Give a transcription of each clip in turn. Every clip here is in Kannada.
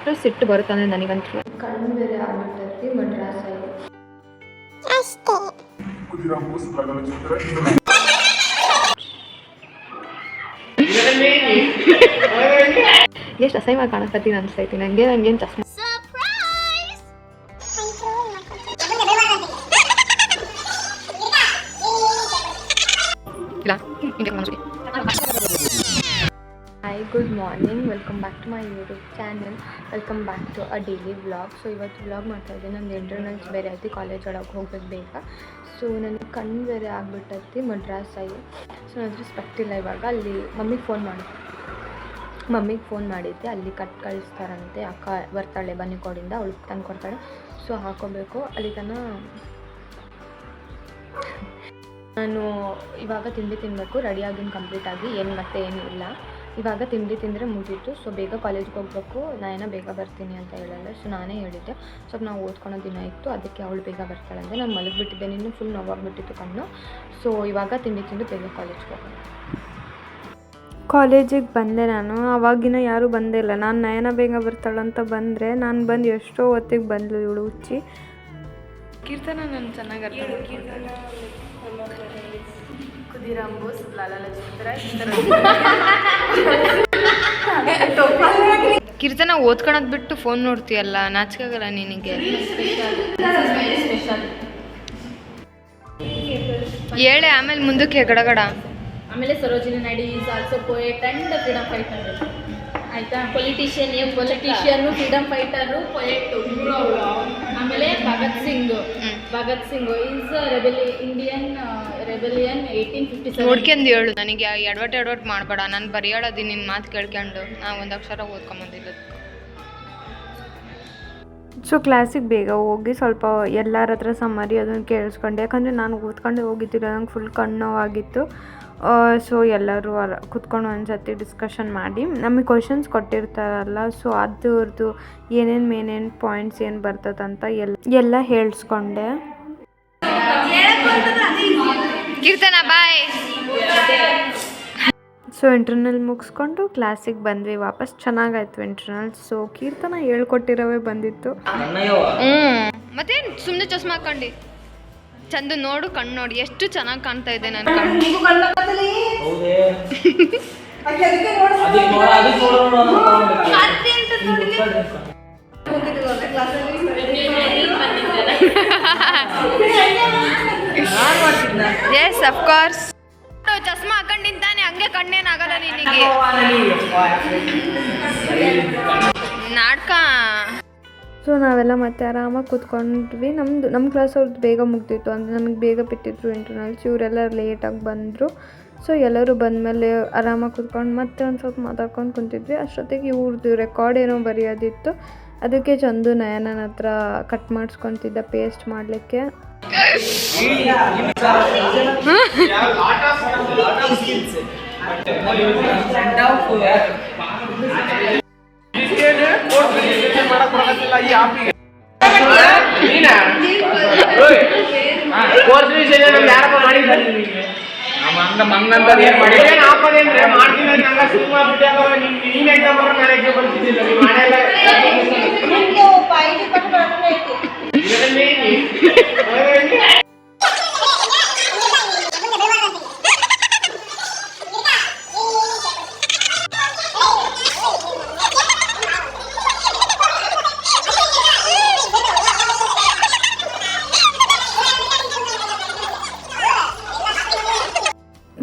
ಅಷ್ಟು ಸಿಟ್ಟು ಬರುತ್ತೆ ಅಂದರೆ ನನಗಂತೂ ಕಣ್ಣು ಬೇರೆ ಆಗ್ಬಿಟ್ಟೈತಿ ಮಡ್ರಾಸ್ ಆಗಿ ಅಷ್ಟೇ. ಎಷ್ಟು ಅಸಹ್ಯವಾಗಿ ಕಾಣಿಸ್ತೀನಿ ಅನ್ಸೈತಿ ನಂಗೇನು ಚಸ್ಮಾ ಇಲ್ಲ. Hi, good morning, welcome back to my YouTube channel, welcome back to a daily vlog. So ಇವತ್ತು ವ್ಲಾಗ್ ಮಾಡ್ತಾಯಿದ್ದೀನಿ. ನಂದು ಇಂಟರ್ನಲ್ಸ್ ಬೇರೆ ಐತಿ, ಕಾಲೇಜ್ ಒಳಗೆ ಹೋಗ್ಬೇಕು ಬೇಗ. ಸೊ ನನಗೆ ಕಣ್ಣು ಬೇರೆ ಆಗ್ಬಿಟ್ಟೈತಿ ಮಡ್ರಾಸ್ ಆಗಿ. ಸೊ ನನ್ನ ಹತ್ರ ಸ್ಪೆಕ್ಟ್ ಇಲ್ಲ ಇವಾಗ. ಅಲ್ಲಿ ಮಮ್ಮಿಗೆ ಫೋನ್ ಮಾಡಿದ್ದೆ, ಅಲ್ಲಿ ಕಳಿಸ್ತಾರಂತೆ. ಅಕ್ಕ ಬರ್ತಾಳೆ ಬನ್ನಿಕೋಡಿಂದ, ಅವಳು ತಂದು ಕೊಡ್ತಾಳೆ. ಸೊ ಹಾಕೋಬೇಕು. ಅಲ್ಲಿ ತನಕ ನಾನು ಇವಾಗ ತಿಂಡಿ ತಿನ್ನಬೇಕು, ರೆಡಿಯಾಗಿನ ಕಂಪ್ಲೀಟಾಗಿ, ಏನು ಮತ್ತೆ ಏನೂ ಇಲ್ಲ. ಇವಾಗ ತಿಂಡಿ ತಿಂದರೆ ಮುಗೀತು. ಸೊ ಬೇಗ ಕಾಲೇಜ್ಗೆ ಹೋಗಬೇಕು, ನಾನು ಬೇಗ ಬರ್ತೀನಿ ಅಂತ ಹೇಳಲ್ಲ. ಸೊ ನಾನೇ ಹೇಳಿದ್ದೆ, ಸ್ವಲ್ಪ ನಾವು ಓದ್ಕೊಳೋ ದಿನ ಇತ್ತು, ಅದಕ್ಕೆ ಅವಳು ಬೇಗ ಬರ್ತಾಳಂತೆ. ನಾನು ಮಲಗಿಬಿಟ್ಟಿದ್ದೆ, ನಿನ್ನೂ ಫುಲ್ ನೋವಾಗ್ಬಿಟ್ಟಿತ್ತು ಕಣ್ಣು. ಸೊ ಇವಾಗ ತಿಂಡಿ ತಿಂದು ಬೇಗ ಕಾಲೇಜ್ಗೆ ಹೋಗೋಣ. ಕಾಲೇಜಿಗೆ ಬಂದೆ ನಾನು. ಆವಾಗಿನ ಯಾರೂ ಬಂದೇ ಇಲ್ಲ. ನಾನು ನಯನ ಬೇಗ ಬರ್ತಾಳಂತ ಬಂದರೆ, ನಾನು ಬಂದು ಎಷ್ಟೋ ಹೊತ್ತಿಗೆ ಬಂದಳು ಇವಳು ಹುಚ್ಚಿ. ಕೀರ್ತನ ನಾನು ಚೆನ್ನಾಗಿ ಕುದಿರಾಂಬೋಸ್ ಕೀರ್ತನ ಓದ್ಕೊಳೋದು ಬಿಟ್ಟು ಫೋನ್ ನೋಡ್ತೀಯಲ್ಲ, ನಾಚಿಕಾಗಲ್ಲ ನಿನಗೆ? ಹೇಳೆ ಆಮೇಲೆ ಮುಂದಕ್ಕೆ ಗಡಗಡ. ಆಮೇಲೆ Sarojini Naidu is also poet and freedom fighter ಆಯಿತಾ. ಪೊಲಿಟಿಷಿಯನ್, ಫ್ರೀಡಮ್ ಫೈಟರು, ಪೊಯೆಟು ಮೂರು ಅವಳು. ಆಮೇಲೆ Bhagat Singh is Indian rebellion 1857. ನೋಡ್ಕೊಂಡು ಹೇಳು, ನನಗೆ ಎಡವಟ್ ಮಾಡಬೇಡ. ನಾನು ಬರೆಯೋಳದಿ ನಿನ್ನ ಮಾತು ಕೇಳ್ಕೊಂಡು ನಾವು ಒಂದು ಅಕ್ಷರ ಓದ್ಕೊಂಬಂದಿಲ್ಲ. ಸೊ ಕ್ಲಾಸಿಗೆ ಬೇಗ ಹೋಗಿ ಸ್ವಲ್ಪ ಎಲ್ಲರ ಹತ್ರ ಸಮ್ಮರಿ ಅದನ್ನು ಕೇಳಿಸ್ಕೊಂಡೆ. ಯಾಕಂದರೆ ನಾನು ಓದ್ಕೊಂಡೆ ಹೋಗಿದ್ದಿಲ್ಲ, ನಂಗೆ ಫುಲ್ ಕಣ್ಣು ನೋವಾಗಿತ್ತು. ಸೊ ಎಲ್ಲರೂ ಕುತ್ಕೊಂಡು ಒಂದು ಸತಿ ಡಿಸ್ಕಷನ್ ಮಾಡಿ, ನಮಗೆ ಕ್ವಶನ್ಸ್ ಕೊಟ್ಟಿರ್ತಾರಲ್ಲ, ಸೊ ಅದ್ರದ್ದು ಏನೇನು ಪಾಯಿಂಟ್ಸ್ ಏನು ಬರ್ತದಂತ ಎಲ್ಲ ಹೇಳಿಸ್ಕೊಂಡೆ. ಕೀರ್ತನ ಬಾಯ್. ಸೊ ಇಂಟರ್ನಲ್ ಮುಗಿಸ್ಕೊಂಡು ಕ್ಲಾಸಿಗೆ ಬಂದ್ವಿ ವಾಪಸ್. ಚೆನ್ನಾಗಾಯ್ತು ಇಂಟರ್ನಲ್ಸ್. ಸೊ ಕೀರ್ತನ ಹೇಳ್ಕೊಟ್ಟಿರೋವೇ ಬಂದಿತ್ತು. ಮತ್ತೆ ಸುಮ್ಮನೆ ಚಸ್ಮಾ ಹಾಕೊಂಡು ಚಂದ ನೋಡು, ಕಣ್ಣು ನೋಡಿ ಎಷ್ಟು ಚೆನ್ನಾಗಿ ಕಾಣ್ತಾ ಇದೆ ನನ್ನ ಕಣ್ಣು. S of course. ಚಸ್ಮಾ ಹಾಕೊಂಡಿದ್ದಾನೆ, ಹಂಗೆ ಕಣ್ಣೇನಾಗಲ್ಲ ನಿನಗೆ. ನಾಟಕ. ಸೊ ನಾವೆಲ್ಲ ಮತ್ತೆ ಆರಾಮಾಗಿ ಕೂತ್ಕೊಂಡ್ವಿ. ನಮ್ಮ ಕ್ಲಾಸ್ ಅವ್ರದ್ದು ಬೇಗ ಮುಗ್ದಿತ್ತು, ಅಂದರೆ ನಮಗೆ ಬೇಗ ಬಿಟ್ಟಿದ್ರು ಇಂಟರ್ನಲ್ಸ್. ಇವರೆಲ್ಲ ಲೇಟಾಗಿ ಬಂದರು. ಸೊ ಎಲ್ಲರೂ ಬಂದಮೇಲೆ ಆರಾಮಾಗಿ ಕೂತ್ಕೊಂಡು ಮತ್ತೆ ಒಂದು ಸ್ವಲ್ಪ ಮಾತಾಡ್ಕೊಂಡು ಕುಂತಿದ್ವಿ. ಅಷ್ಟೊತ್ತಿಗೆ ಇವ್ರದ್ದು ರೆಕಾರ್ಡ್ ಏನೋ ಬರೆಯೋದಿತ್ತು. ಅದಕ್ಕೆ ಚಂದು ನಯನನ ಹತ್ರ ಕಟ್ ಮಾಡಿಸ್ಕೊತಿದ್ದ ಪೇಸ್ಟ್ ಮಾಡಲಿಕ್ಕೆ.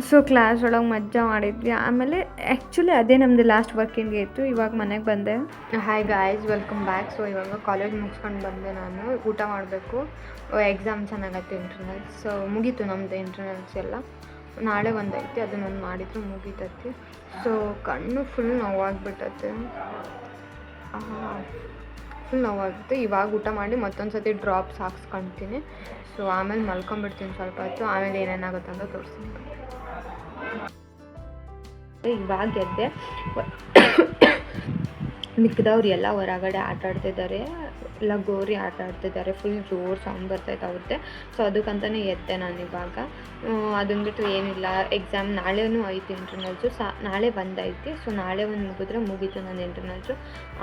ಸೊ ಕ್ಲಾಸ್ ಒಳಗೆ ಮಜಾ ಮಾಡಿದ್ವಿ. ಆಮೇಲೆ ಆ್ಯಕ್ಚುಲಿ ಅದೇ ನಮ್ಮದು ಲಾಸ್ಟ್ ವರ್ಕಿಂಗ್ ಡೇ ಇತ್ತು. ಇವಾಗ ಮನೆಗೆ ಬಂದೆ. Hi guys, welcome back. So ಇವಾಗ ಕಾಲೇಜ್ ಮುಗಿಸ್ಕೊಂಡು ಬಂದೆ ನಾನು. ಊಟ ಮಾಡಬೇಕು. ಎಕ್ಸಾಮ್ ಚೆನ್ನಾಗೈತೆ ಇಂಟರ್ನಲ್ಸ್. ಸೊ ಮುಗೀತು ನಮ್ಮದು ಇಂಟರ್ನಲ್ಸ್ ಎಲ್ಲ. ನಾಳೆ ಒಂದೈತಿ, ಅದನ್ನೊಂದು ಮಾಡಿದ್ರು ಮುಗೀತೈತಿ. ಸೊ ಕಣ್ಣು ಫುಲ್ ನೋವಾಗಿಬಿಟ್ಟೈತೆ, ಫುಲ್ ನೋವಾಗುತ್ತೆ. ಇವಾಗ ಊಟ ಮಾಡಿ ಮತ್ತೊಂದು ಸತಿ ಡ್ರಾಪ್ಸ್ ಹಾಕ್ಸ್ಕೊಳ್ತೀನಿ. ಸೊ ಆಮೇಲೆ ಮಲ್ಕೊಂಡ್ಬಿಡ್ತೀನಿ ಸ್ವಲ್ಪ ಹೊತ್ತು. ಆಮೇಲೆ ಏನೇನಾಗುತ್ತೆ ಅಂತ ತೋರಿಸ್ತೀನಿ. ಇವಾಗ ಎದ್ದೆ. ಮಿಕ್ಕಿದವ್ರು ಎಲ್ಲ ಹೊರಗಡೆ ಆಟ ಆಡ್ತಿದ್ದಾರೆ, ಲಗೋರಿ ಆಟ ಆಡ್ತಿದ್ದಾರೆ. ಫುಲ್ ಜೋರು ಸೌಂಡ್ ಬರ್ತೈತೆ ಅವ್ರದ್ದೆ. ಸೊ ಅದಕ್ಕಂತಲೇ ಎದ್ದೆ ನಾನು ಇವಾಗ. ಅದನ್ನು ಬಿಟ್ಟು ಏನಿಲ್ಲ, ಎಕ್ಸಾಮ್ ನಾಳೆನೂ ಐತಿ ಇಂಟರ್ನಲ್ಸು. ನಾಳೆ ಬಂದೈತಿ. ಸೊ ನಾಳೆ ಒಂದು ಮುಗಿದ್ರೆ ಮುಗೀತು ನನ್ನ ಇಂಟರ್ನಲ್ಸು.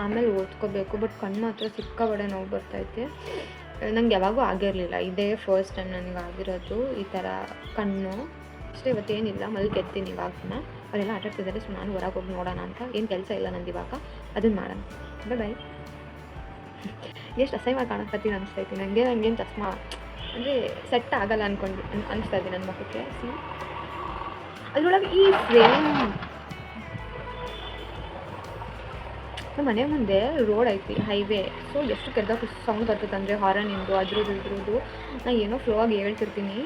ಆಮೇಲೆ ಓದ್ಕೋಬೇಕು. ಬಟ್ ಕಣ್ಣು ಮಾತ್ರ ಸಿಕ್ಕಾಪಟ್ಟೆ ನೋವು ಬರ್ತೈತೆ. ನಂಗೆ ಯಾವಾಗೂ ಆಗಿರಲಿಲ್ಲ, ಇದೇ ಫಸ್ಟ್ ಟೈಮ್ ನನಗೆ ಆಗಿರೋದು ಈ ಥರ ಕಣ್ಣು. ಅಷ್ಟೇ, ಇವತ್ತೇನಿಲ್ಲ, ಮಲ್ಗೆತ್ತೀನಿ ಇವಾಗನ. ಅವರೆಲ್ಲ ಆಟ ಆಡ್ತಿದ್ದಾರೆ. ಸೊ ನಾನು ಹೊರಗೆ ಹೋಗಿ ನೋಡೋಣ ಅಂತ. ಏನು ಕೆಲಸ ಇಲ್ಲ ನಂದು ಇವಾಗ, ಅದನ್ನು ಮಾಡೋಣ. ಬಾಯ್. ಎಷ್ಟು ಅಸಹ್ಯವಾಗಿ ಕಾಣಕತ್ತೀನಿ ಅನಿಸ್ತೈತಿ ನನಗೆ. ನನಗೇನು ಚಸ್ಮಾ ಅಂದರೆ ಸೆಟ್ ಆಗಲ್ಲ ಅನಿಸ್ತಾ ಇದ್ದೀನಿ ನನ್ನ ಮಕ್ಕಳಿಗೆ. ಅದರೊಳಗೆ ಈ ಫ್ರೇಮ್ ನಮ್ಮ ಮನೆ ಮುಂದೆ ರೋಡ್ ಐತಿ, ಹೈವೇ. ಸೊ ಎಷ್ಟು ಕೆಟ್ಟದಾಗ ಸೌಂಡ್ ಬರ್ತದೆ ಅಂದರೆ ಹಾರನಿಂದು ಅದ್ರದ್ದು ಇದ್ರದ್ದು. ನಾನು ಏನೋ ಫ್ಲೋ ಆಗಿ ಹೇಳ್ತಿರ್ತೀನಿ,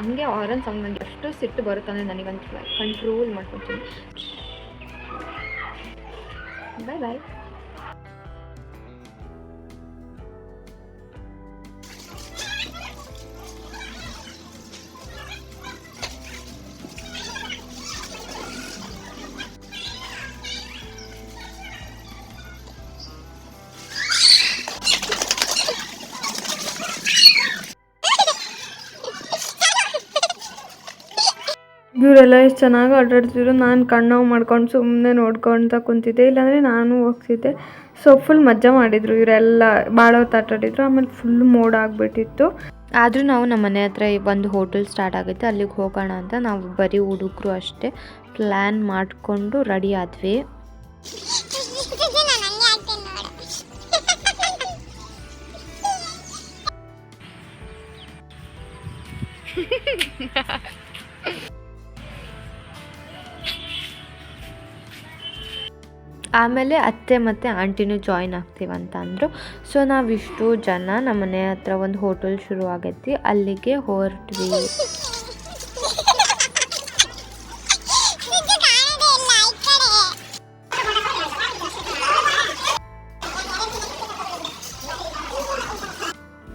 ಹಂಗೆ ಹಾರನ್ ಸೌಂಡ್ ನನಗೆ ಎಷ್ಟು ಸಿಟ್ಟು ಬರುತ್ತೆ ಅಂದರೆ ನನಗಂತ ಕಂಟ್ರೋಲ್ ಮಾಡ್ಕೊತೀನಿ. ಬಾಯ್ ಬಾಯ್. ಇವರೆಲ್ಲ ಎಷ್ಟು ಚೆನ್ನಾಗಿ ಆಟಾಡ್ತಿದ್ರು. ನಾನು ಕಣ್ಣು ಮಾಡ್ಕೊಂಡು ಸುಮ್ಮನೆ ನೋಡ್ಕೊತ ಕುಂತಿದ್ದೆ, ಇಲ್ಲಾಂದರೆ ನಾನು ಹೋಗ್ತಿದ್ದೆ. ಸೊ ಫುಲ್ ಮಜಾ ಮಾಡಿದರು ಇವರೆಲ್ಲ, ಭಾಳ ಹೊತ್ತು ಆಟಾಡಿದ್ರು. ಆಮೇಲೆ ಫುಲ್ ಮೋಡ ಆಗಿಬಿಟ್ಟಿತ್ತು. ಆದರೂ ನಾವು ನಮ್ಮ ಮನೆ ಹತ್ರ ಒಂದು ಹೋಟೆಲ್ ಸ್ಟಾರ್ಟ್ ಆಗುತ್ತೆ, ಅಲ್ಲಿಗೆ ಹೋಗೋಣ ಅಂತ ನಾವು ಬರೀ ಹುಡುಗರು ಅಷ್ಟೇ ಪ್ಲ್ಯಾನ್ ಮಾಡಿಕೊಂಡು ರೆಡಿ ಆದ್ವಿ. ಆಮೇಲೆ ಅತ್ತೆ ಮತ್ತು ಆಂಟಿನೂ ಜಾಯ್ನ್ ಆಗ್ತೀವಂತ ಅಂದರು. ಸೊ ನಾವಿಷ್ಟು ಜನ ನಮ್ಮ ಮನೆ ಹತ್ರ ಒಂದು ಹೋಟೆಲ್ ಶುರು ಆಗೈತಿ, ಅಲ್ಲಿಗೆ ಹೊರಟ್ವಿ.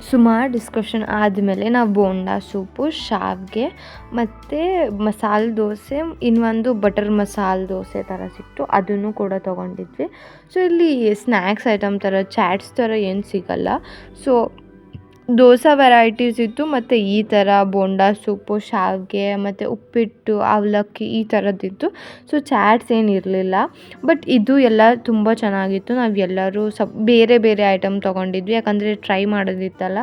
ಸುಮಾರು ಡಿಸ್ಕಷನ್ ಆದಮೇಲೆ ನಾವು ಬೋಂಡಾ ಸೂಪು, ಶಾವಿಗೆ ಮತ್ತು ಮಸಾಲೆ ದೋಸೆ, ಇನ್ನೊಂದು ಬಟರ್ ಮಸಾಲೆ ದೋಸೆ ಥರ ಸಿಕ್ತು, ಅದನ್ನು ಕೂಡ ತೊಗೊಂಡಿದ್ವಿ. ಸೊ ಇಲ್ಲಿ ಸ್ನ್ಯಾಕ್ಸ್ ಐಟಮ್ ಥರ ಚಾಟ್ಸ್ ಥರ ಏನು ಸಿಗಲ್ಲ. ಸೊ ದೋಸೆ ವೆರೈಟೀಸ್ ಇತ್ತು, ಮತ್ತು ಈ ಥರ ಬೋಂಡಾ ಸೂಪು, ಶಾವಿಗೆ ಮತ್ತು ಉಪ್ಪಿಟ್ಟು, ಅವಲಕ್ಕಿ ಈ ಥರದ್ದಿತ್ತು. ಸೊ ಚಾಟ್ಸ್ ಏನು ಇರಲಿಲ್ಲ. ಬಟ್ ಇದು ಎಲ್ಲ ತುಂಬ ಚೆನ್ನಾಗಿತ್ತು. ನಾವು ಎಲ್ಲರೂ ಬೇರೆ ಬೇರೆ ಐಟಮ್ ತೊಗೊಂಡಿದ್ವಿ, ಯಾಕಂದರೆ ಟ್ರೈ ಮಾಡೋದಿತ್ತಲ್ಲ.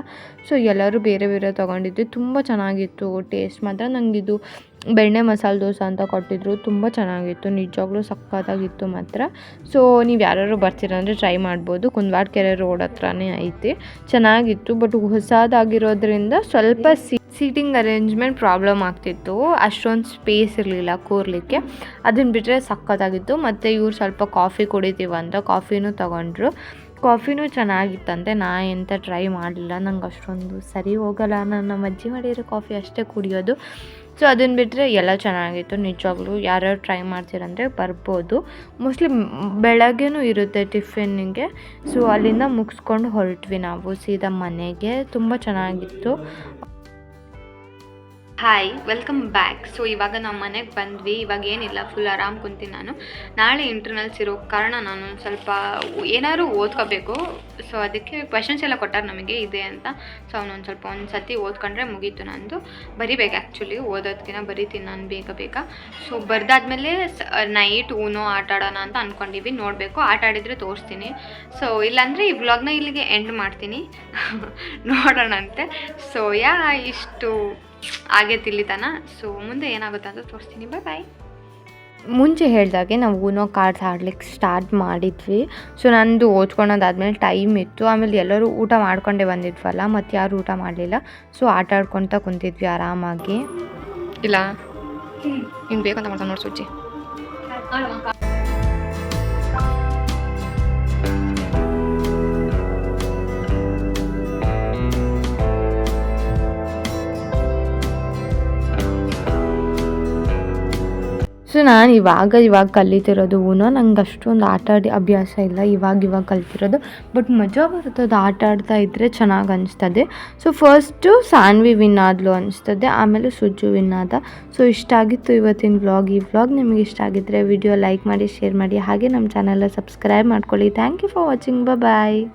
ಸೊ ಎಲ್ಲರೂ ಬೇರೆ ಬೇರೆ ತೊಗೊಂಡಿದ್ವಿ. ತುಂಬ ಚೆನ್ನಾಗಿತ್ತು ಟೇಸ್ಟ್ ಮಾತ್ರ. ನನಗಿದು ಬೆಣ್ಣೆ ಮಸಾಲೆ ದೋಸೆ ಅಂತ ಕೊಟ್ಟಿದ್ರು, ತುಂಬ ಚೆನ್ನಾಗಿತ್ತು, ನಿಜವಾಗ್ಲೂ ಸಕ್ಕತ್ತಾಗಿತ್ತು ಮಾತ್ರ. ಸೊ ನೀವು ಯಾರು ಬರ್ತೀರಂದರೆ ಟ್ರೈ ಮಾಡ್ಬೋದು. ಕುಂದವಾಡಕೆರೆ ರೋಡ್ ಹತ್ರನೇ ಐತಿ, ಚೆನ್ನಾಗಿತ್ತು. ಬಟ್ ಹೊಸದಾಗಿರೋದ್ರಿಂದ ಸ್ವಲ್ಪ ಸೀಟಿಂಗ್ ಅರೇಂಜ್ಮೆಂಟ್ ಪ್ರಾಬ್ಲಮ್ ಆಗ್ತಿತ್ತು, ಅಷ್ಟೊಂದು ಸ್ಪೇಸ್ ಇರಲಿಲ್ಲ ಕೂರಲಿಕ್ಕೆ. ಅದನ್ನು ಬಿಟ್ಟರೆ ಸಕ್ಕತ್ತಾಗಿತ್ತು. ಮತ್ತು ಇವ್ರು ಸ್ವಲ್ಪ ಕಾಫಿ ಕುಡಿತೀವಂತ ಕಾಫಿನೂ ತೊಗೊಂಡ್ರು. ಕಾಫಿನೂ ಚೆನ್ನಾಗಿತ್ತಂತೆ. ನಾ ಎಂತ ಟ್ರೈ ಮಾಡಲಿಲ್ಲ, ನಂಗೆ ಅಷ್ಟೊಂದು ಸರಿ ಹೋಗಲ್ಲ. ನಮ್ಮ ಅಜ್ಜಿ ಮಾಡಿರೋ ಕಾಫಿ ಅಷ್ಟೇ ಕುಡಿಯೋದು. ಸೊ ಅದನ್ನು ಬಿಟ್ಟರೆ ಎಲ್ಲ ಚೆನ್ನಾಗಿತ್ತು ನಿಜವಾಗ್ಲೂ. ಯಾರ್ಯಾರು ಟ್ರೈ ಮಾಡ್ತೀರಂದರೆ ಬರ್ಬೋದು. ಮೋಸ್ಟ್ಲಿ ಬೆಳಗ್ಗೆನೂ ಇರುತ್ತೆ ಟಿಫಿನ್ನಿಗೆ. ಸೊ ಅಲ್ಲಿಂದ ಮುಗಿಸ್ಕೊಂಡು ಹೊರಟ್ವಿ ನಾವು ಸೀದಾ ಮನೆಗೆ. ತುಂಬ ಚೆನ್ನಾಗಿತ್ತು. Hi, welcome back. ಸೊ ಇವಾಗ ನಾವು ಮನೆಗೆ ಬಂದ್ವಿ. ಇವಾಗ ಏನಿಲ್ಲ, ಫುಲ್ ಆರಾಮ್ ಕುಂತೀನಿ ನಾನು. ನಾಳೆ ಇಂಟರ್ನಲ್ಸ್ ಇರೋ ಕಾರಣ ನಾನು ಸ್ವಲ್ಪ ಏನಾದ್ರು ಓದ್ಕೋಬೇಕು. ಸೊ ಅದಕ್ಕೆ ಕ್ವೆಶನ್ಸ್ ಎಲ್ಲ ಕೊಟ್ಟಾರೆ ನಮಗೆ ಇದೆ ಅಂತ. ಸೊ ಅವನೊಂದು ಸ್ವಲ್ಪ ಒಂದು ಸತಿ ಓದ್ಕೊಂಡ್ರೆ ಮುಗೀತು ನಂದು. ಬರಿಬೇಕು ಆ್ಯಕ್ಚುಲಿ, ಓದೋದಕ್ಕಿಂತ ಬರಿತೀನಿ ನಾನು ಬೇಗ. ಸೊ ಬರ್ದಾದ್ಮೇಲೆ ನೈಟ್ ಊನೋ ಆಟ ಆಡೋಣ ಅಂತ ಅಂದ್ಕೊಂಡಿವಿ. ನೋಡಬೇಕು, ಆಟ ಆಡಿದರೆ ತೋರಿಸ್ತೀನಿ. ಸೊ ಇಲ್ಲಾಂದರೆ ಈ ವ್ಲಾಗ್ನ ಇಲ್ಲಿಗೆ ಎಂಡ್ ಮಾಡ್ತೀನಿ. ನೋಡೋಣಂತೆ. ಸೊ ಇಷ್ಟು ಆಗೈತೆ ಇಲ್ಲಿತನ. ಸೊ ಮುಂದೆ ಏನಾಗುತ್ತೆ ಅಂತ ತೋರಿಸ್ತೀನಿ. ಬಾಯ್. ಮುಂಚೆ ಹೇಳಿದಾಗೆ ನಾವು ಊನೋ ಕಾರ್ಡ್ಸ್ ಆಡ್ಲಿಕ್ಕೆ ಸ್ಟಾರ್ಟ್ ಮಾಡಿದ್ವಿ. ಸೊ ನಂದು ಓದ್ಕೊಳೋದಾದ್ಮೇಲೆ ಟೈಮ್ ಇತ್ತು. ಆಮೇಲೆ ಎಲ್ಲರೂ ಊಟ ಮಾಡ್ಕೊಂಡೇ ಬಂದಿದ್ವಲ್ಲ, ಮತ್ತು ಯಾರು ಊಟ ಮಾಡಲಿಲ್ಲ. ಸೊ ಆಟ ಆಡ್ಕೊತ ಕುಂತಿದ್ವಿ ಆರಾಮಾಗಿ. ಇಲ್ಲ ಇನ್ನು ಬೇಕಂತ ಮಾಡ್ಕೊಂಡು ನೋಡಿ ಸುಜ್ಜಿ. ಸೊ ನಾನು ಇವಾಗ ಕಲಿತಿರೋದು ನಂಗೆ ಅಷ್ಟೊಂದು ಆಟ ಆಡಿ ಅಭ್ಯಾಸ ಇಲ್ಲ, ಇವಾಗ ಕಲ್ತಿರೋದು. ಬಟ್ ಮಜಾ ಬರ್ತದೆ ಆಟ ಆಡ್ತಾ ಇದ್ದರೆ, ಚೆನ್ನಾಗಿ ಅನಿಸ್ತದೆ. ಸೊ ಫಸ್ಟು ಸಾನ್ವಿ ವಿನ್ ಆದಳು ಅನಿಸ್ತದೆ, ಆಮೇಲೆ ಸುಜ್ಜು ವಿನ್ ಆದ. ಸೊ ಇಷ್ಟ ಆಗಿತ್ತು ಇವತ್ತಿನ ವ್ಲಾಗ್. ಈ ವ್ಲಾಗ್ ನಿಮಗೆ ಇಷ್ಟ ಆಗಿದ್ದರೆ ವಿಡಿಯೋ ಲೈಕ್ ಮಾಡಿ, ಶೇರ್ ಮಾಡಿ, ಹಾಗೆ ನಮ್ಮ ಚಾನಲ್ನ ಸಬ್ಸ್ಕ್ರೈಬ್ ಮಾಡ್ಕೊಳ್ಳಿ. Thank you for watching. Bye.